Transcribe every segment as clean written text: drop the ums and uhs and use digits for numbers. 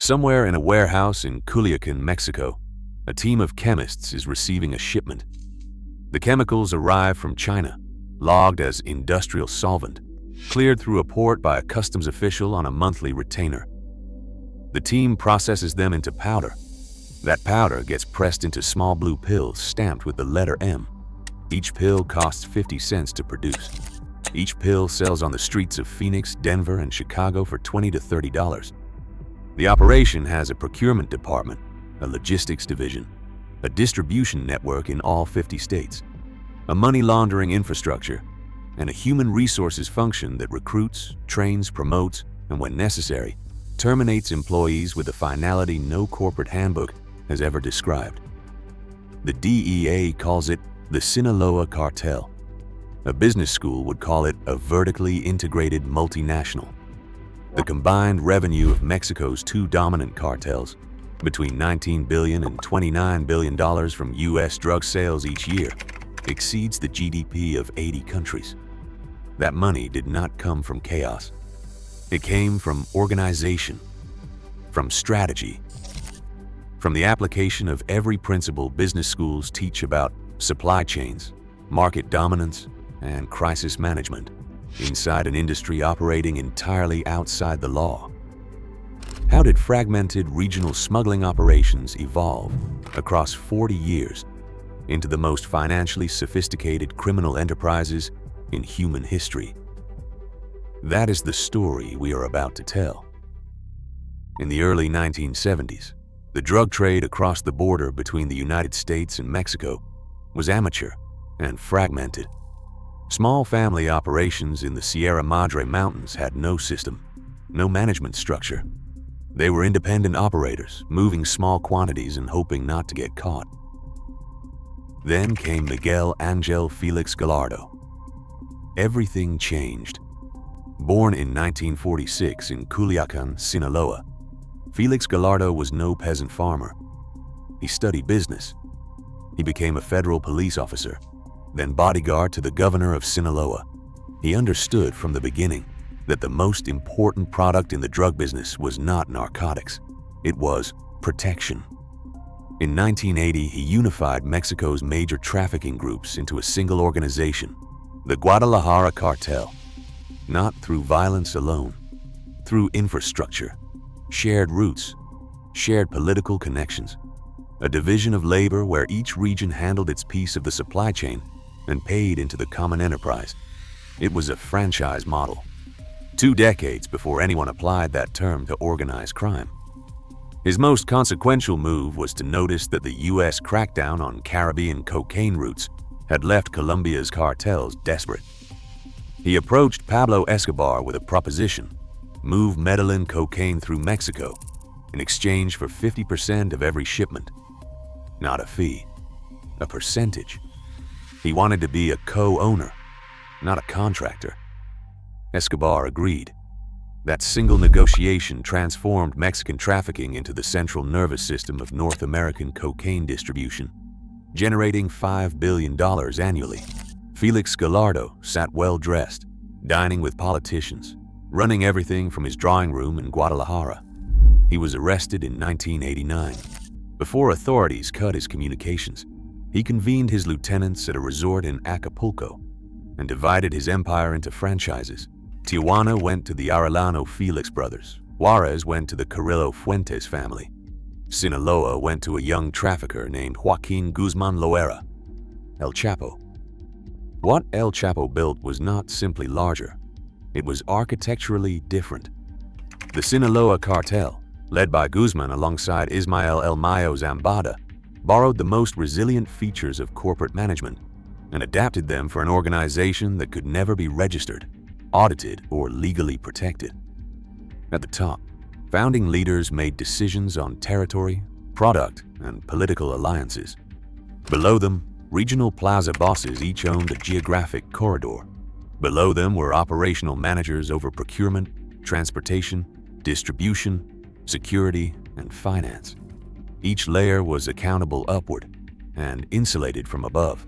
Somewhere in a warehouse in Culiacán, Mexico, a team of chemists is receiving a shipment. The chemicals arrive from China, logged as industrial solvent, cleared through a port by a customs official on a monthly retainer. The team processes them into powder. That powder gets pressed into small blue pills stamped with the letter M. Each pill costs 50 cents to produce. Each pill sells on the streets of Phoenix, Denver, and Chicago for $20 to $30. The operation has a procurement department, a logistics division, a distribution network in all 50 states, a money laundering infrastructure, and a human resources function that recruits, trains, promotes, and when necessary, terminates employees with a finality no corporate handbook has ever described. The DEA calls it the Sinaloa Cartel. A business school would call it a vertically integrated multinational. The combined revenue of Mexico's two dominant cartels, between $19 billion and $29 billion from U.S. drug sales each year, exceeds the GDP of 80 countries. That money did not come from chaos. It came from organization, from strategy, from the application of every principle business schools teach about supply chains, market dominance, and crisis management, inside an industry operating entirely outside the law. How did fragmented regional smuggling operations evolve across 40 years into the most financially sophisticated criminal enterprises in human history? That is the story we are about to tell. In the early 1970s, the drug trade across the border between the United States and Mexico was amateur and fragmented. Small family operations in the Sierra Madre Mountains had no system, no management structure. They were independent operators, moving small quantities and hoping not to get caught. Then came Miguel Angel Felix Gallardo. Everything changed. Born in 1946 in Culiacán, Sinaloa, Felix Gallardo was no peasant farmer. He studied business. He became a federal police officer, then bodyguard to the governor of Sinaloa. He understood from the beginning that the most important product in the drug business was not narcotics. It was protection. In 1980, he unified Mexico's major trafficking groups into a single organization, the Guadalajara Cartel. Not through violence alone, through infrastructure, shared routes, shared political connections, a division of labor where each region handled its piece of the supply chain and paid into the common enterprise. It was a franchise model. 2 decades before anyone applied that term to organized crime. His most consequential move was to notice that the U.S. crackdown on Caribbean cocaine routes had left Colombia's cartels desperate. He approached Pablo Escobar with a proposition: move Medellin cocaine through Mexico in exchange for 50% of every shipment. Not a fee, a percentage. He wanted to be a co-owner, not a contractor. Escobar agreed. That single negotiation transformed Mexican trafficking into the central nervous system of North American cocaine distribution, generating $5 billion annually. Felix Gallardo sat well-dressed, dining with politicians, running everything from his drawing room in Guadalajara. He was arrested in 1989. Before authorities cut his communications, he convened his lieutenants at a resort in Acapulco and divided his empire into franchises. Tijuana went to the Arellano Felix brothers. Juarez went to the Carrillo Fuentes family. Sinaloa went to a young trafficker named Joaquin Guzman Loera, El Chapo. What El Chapo built was not simply larger. It was architecturally different. The Sinaloa Cartel, led by Guzman alongside Ismael El Mayo Zambada, borrowed the most resilient features of corporate management and adapted them for an organization that could never be registered, audited, or legally protected. At the top, founding leaders made decisions on territory, product, and political alliances. Below them, regional plaza bosses each owned a geographic corridor. Below them were operational managers over procurement, transportation, distribution, security, and finance. Each layer was accountable upward and insulated from above.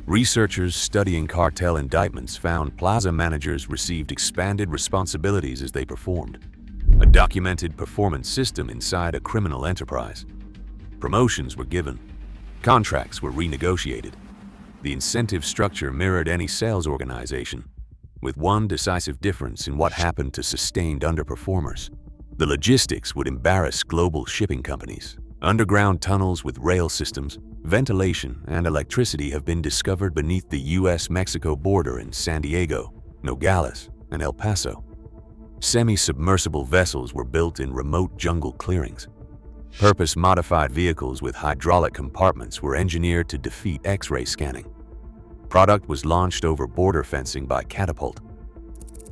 Researchers studying cartel indictments found plaza managers received expanded responsibilities as they performed. a documented performance system inside a criminal enterprise. Promotions were given, contracts were renegotiated. The incentive structure mirrored any sales organization, with one decisive difference in what happened to sustained underperformers. The logistics would embarrass global shipping companies. Underground tunnels with rail systems, ventilation, and electricity have been discovered beneath the US-Mexico border in San Diego, Nogales, and El Paso. Semi-submersible vessels were built in remote jungle clearings. Purpose-modified vehicles with hydraulic compartments were engineered to defeat X-ray scanning. Product was launched over border fencing by catapult.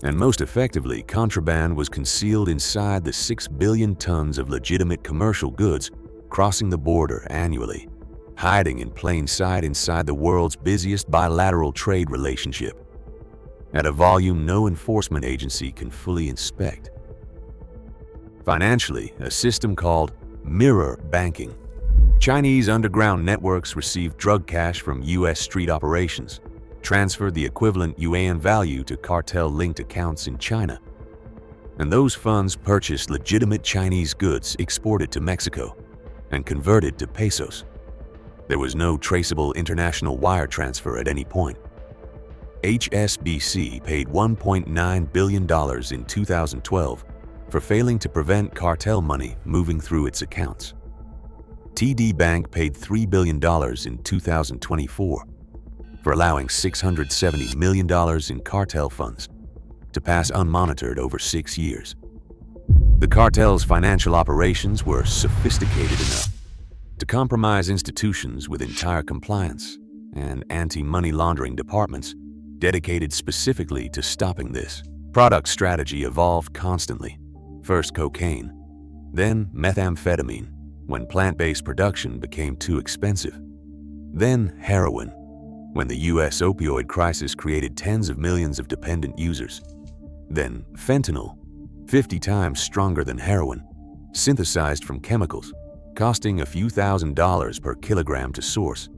And most effectively, contraband was concealed inside the 6 billion tons of legitimate commercial goods crossing the border annually, hiding in plain sight inside the world's busiest bilateral trade relationship, at a volume no enforcement agency can fully inspect. Financially, a system called mirror banking. Chinese underground networks received drug cash from US street operations, transferred the equivalent yuan value to cartel-linked accounts in China, and those funds purchased legitimate Chinese goods exported to Mexico and converted to pesos. There was no traceable international wire transfer at any point. HSBC paid $1.9 billion in 2012 for failing to prevent cartel money moving through its accounts. TD Bank paid $3 billion in 2024 for allowing $670 million in cartel funds to pass unmonitored over 6 years. The cartel's financial operations were sophisticated enough to compromise institutions with entire compliance and anti-money laundering departments dedicated specifically to stopping this. Product strategy evolved constantly. First cocaine, then methamphetamine, when plant-based production became too expensive. Then heroin, when the US opioid crisis created tens of millions of dependent users. Then fentanyl, 50 times stronger than heroin, synthesized from chemicals, costing a few $1,000s per kilogram to source,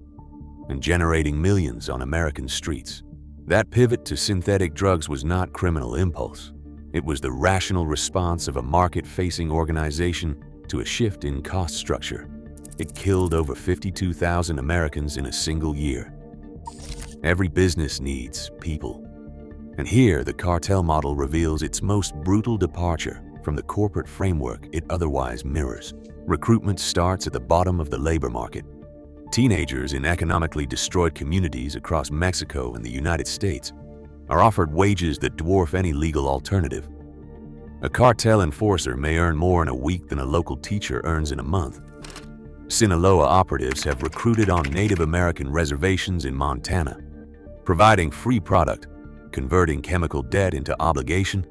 and generating millions on American streets. That pivot to synthetic drugs was not criminal impulse. It was the rational response of a market-facing organization to a shift in cost structure. It killed over 52,000 Americans in a single year. Every business needs people. And here, the cartel model reveals its most brutal departure from the corporate framework it otherwise mirrors. Recruitment starts at the bottom of the labor market. Teenagers in economically destroyed communities across Mexico and the United States are offered wages that dwarf any legal alternative. A cartel enforcer may earn more in a week than a local teacher earns in a month. Sinaloa operatives have recruited on Native American reservations in Montana, providing free product, converting chemical debt into obligation,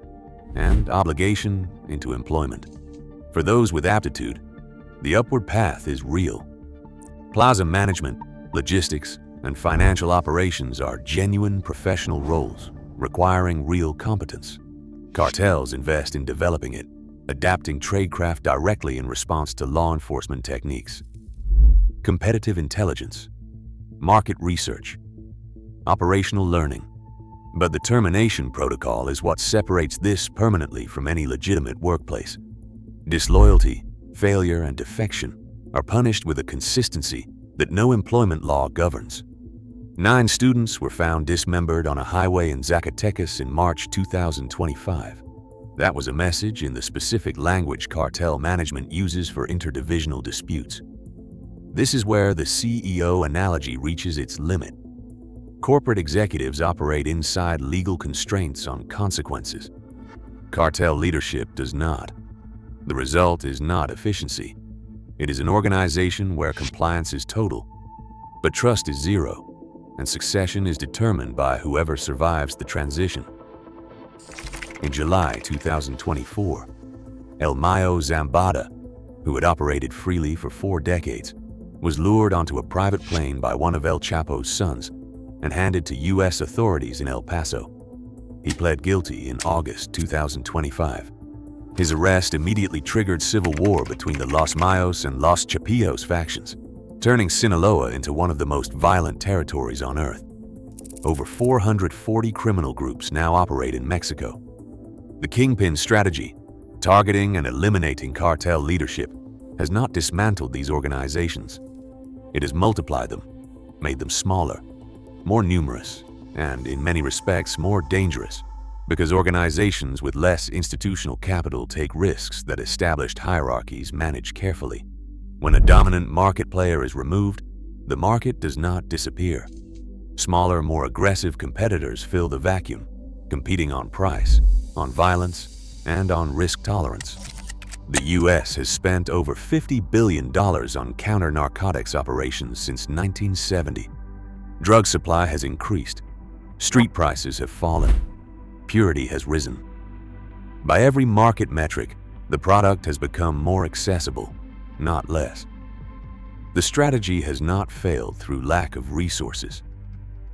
and obligation into employment. For those with aptitude, the upward path is real. Plaza management, logistics, and financial operations are genuine professional roles, requiring real competence. Cartels invest in developing it, adapting tradecraft directly in response to law enforcement techniques. Competitive intelligence, market research, operational learning. But the termination protocol is what separates this permanently from any legitimate workplace. Disloyalty, failure, and defection are punished with a consistency that no employment law governs. 9 students were found dismembered on a highway in Zacatecas in March 2025. That was a message in the specific language cartel management uses for interdivisional disputes. This is where the CEO analogy reaches its limit. Corporate executives operate inside legal constraints on consequences. Cartel leadership does not. The result is not efficiency. It is an organization where compliance is total, but trust is zero, and succession is determined by whoever survives the transition. In July 2024, El Mayo Zambada, who had operated freely for 4 decades, was lured onto a private plane by one of El Chapo's sons and handed to US authorities in El Paso. He pled guilty in August 2025. His arrest immediately triggered civil war between the Los Mayos and Los Chapillos factions, turning Sinaloa into one of the most violent territories on earth. Over 440 criminal groups now operate in Mexico. The kingpin strategy: Targeting and eliminating cartel leadership has not dismantled these organizations. It has multiplied them, made them smaller, more numerous, and in many respects more dangerous, because organizations with less institutional capital take risks that established hierarchies manage carefully. When a dominant market player is removed, the market does not disappear. Smaller, more aggressive competitors fill the vacuum, competing on price, on violence, and on risk tolerance. The U.S. has spent over $50 billion on counter-narcotics operations since 1970. Drug supply has increased. Street prices have fallen. Purity has risen. By every market metric, the product has become more accessible, not less. The strategy has not failed through lack of resources.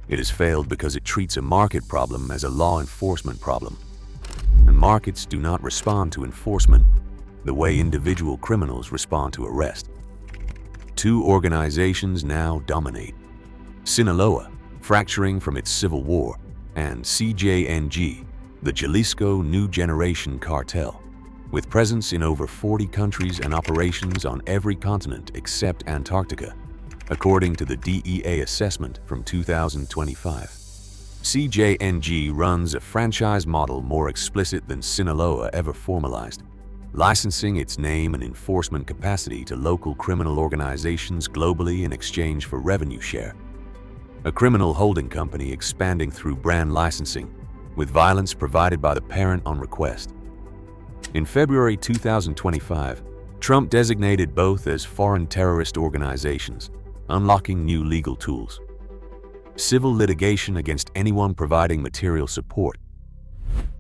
It has failed because it treats a market problem as a law enforcement problem. And markets do not respond to enforcement the way individual criminals respond to arrest. Two organizations now dominate: Sinaloa, fracturing from its civil war, and CJNG, the Jalisco New Generation Cartel, with presence in over 40 countries and operations on every continent except Antarctica, according to the DEA assessment from 2025. CJNG runs a franchise model more explicit than Sinaloa ever formalized, licensing its name and enforcement capacity to local criminal organizations globally in exchange for revenue share. A criminal holding company expanding through brand licensing, with violence provided by the parent on request. In February 2025, Trump designated both as foreign terrorist organizations, unlocking new legal tools: civil litigation against anyone providing material support,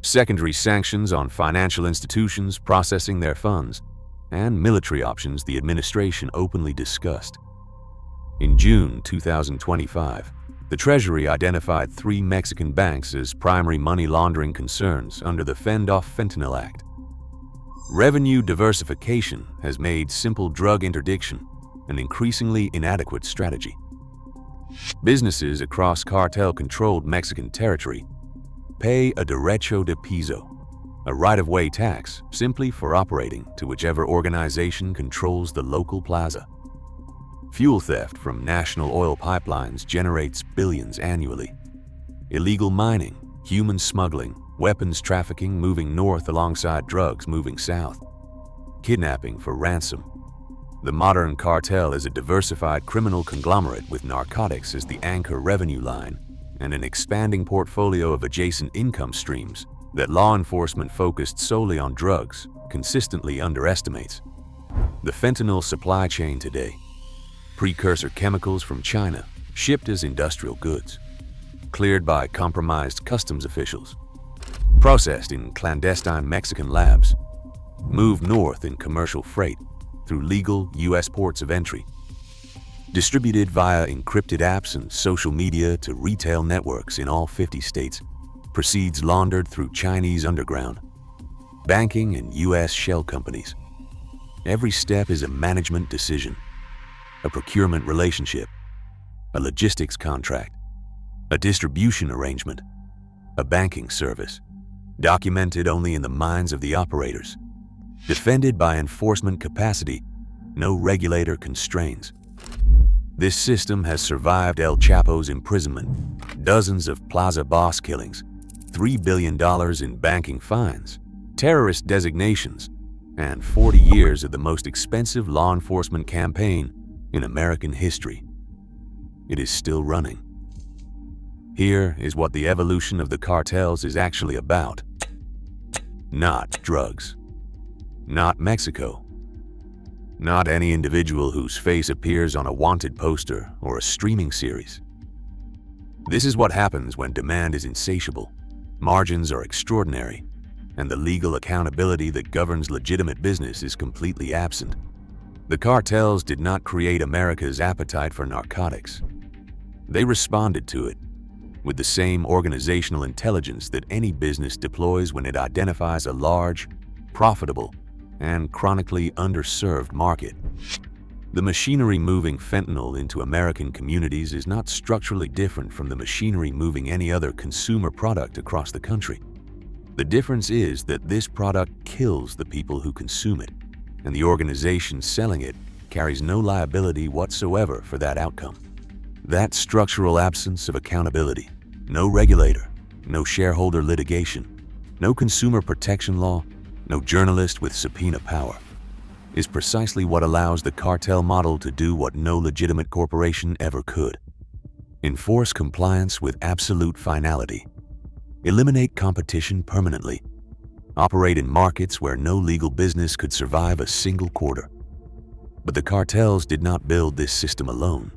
secondary sanctions on financial institutions processing their funds, and military options the administration openly discussed. In June 2025, the Treasury identified 3 Mexican banks as primary money laundering concerns under the Fentanyl Act. Revenue diversification has made simple drug interdiction an increasingly inadequate strategy. Businesses across cartel-controlled Mexican territory pay a derecho de piso, a right-of-way tax simply for operating to whichever organization controls the local plaza. Fuel theft from national oil pipelines generates billions annually. Illegal mining, human smuggling, weapons trafficking moving north alongside drugs moving south. Kidnapping for ransom. The modern cartel is a diversified criminal conglomerate with narcotics as the anchor revenue line and an expanding portfolio of adjacent income streams that law enforcement focused solely on drugs consistently underestimates. The fentanyl supply chain today: precursor chemicals from China shipped as industrial goods, cleared by compromised customs officials, processed in clandestine Mexican labs, moved north in commercial freight through legal U.S. ports of entry, distributed via encrypted apps and social media to retail networks in all 50 states, proceeds laundered through Chinese underground, banking and U.S. shell companies. Every step is a management decision, a procurement relationship, a logistics contract, a distribution arrangement, a banking service, documented only in the minds of the operators, defended by enforcement capacity no regulator constrains. This system has survived El Chapo's imprisonment, dozens of plaza boss killings, $3 billion in banking fines, terrorist designations, and 40 years of the most expensive law enforcement campaign in American history. It is still running. Here is what the evolution of the cartels is actually about. Not drugs. Not Mexico. Not any individual whose face appears on a wanted poster or a streaming series. This is what happens when demand is insatiable, margins are extraordinary, and the legal accountability that governs legitimate business is completely absent. The cartels did not create America's appetite for narcotics. They responded to it with the same organizational intelligence that any business deploys when it identifies a large, profitable, and chronically underserved market. The machinery moving fentanyl into American communities is not structurally different from the machinery moving any other consumer product across the country. The difference is that this product kills the people who consume it, and the organization selling it carries no liability whatsoever for that outcome. That structural absence of accountability, no regulator, no shareholder litigation, no consumer protection law, no journalist with subpoena power, is precisely what allows the cartel model to do what no legitimate corporation ever could. Enforce compliance with absolute finality. Eliminate competition permanently. Operate in markets where no legal business could survive a single quarter. But the cartels did not build this system alone.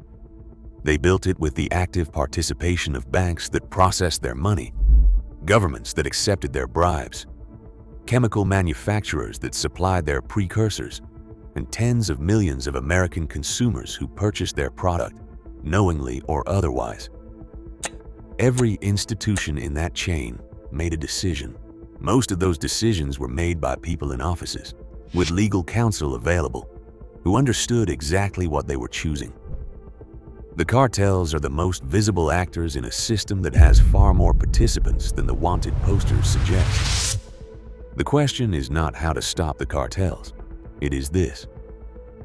They built it with the active participation of banks that processed their money, governments that accepted their bribes, chemical manufacturers that supplied their precursors, and tens of millions of American consumers who purchased their product, knowingly or otherwise. Every institution in that chain made a decision. Most of those decisions were made by people in offices, with legal counsel available, who understood exactly what they were choosing. The cartels are the most visible actors in a system that has far more participants than the wanted posters suggest. The question is not how to stop the cartels. It is this: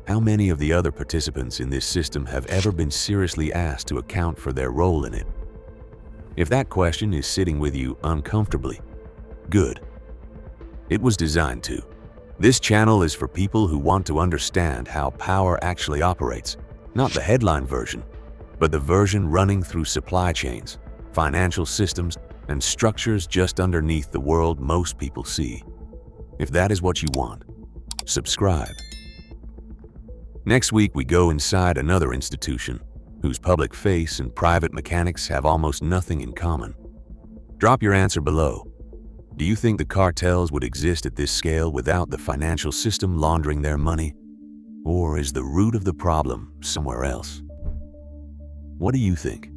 how many of the other participants in this system have ever been seriously asked to account for their role in it? If that question is sitting with you uncomfortably, good. It was designed to. This channel is for people who want to understand how power actually operates, not the headline version, but the version running through supply chains, financial systems, and structures just underneath the world most people see. If that is what you want, subscribe. Next week, we go inside another institution whose public face and private mechanics have almost nothing in common. Drop your answer below. Do you think the cartels would exist at this scale without the financial system laundering their money? Or is the root of the problem somewhere else? What do you think?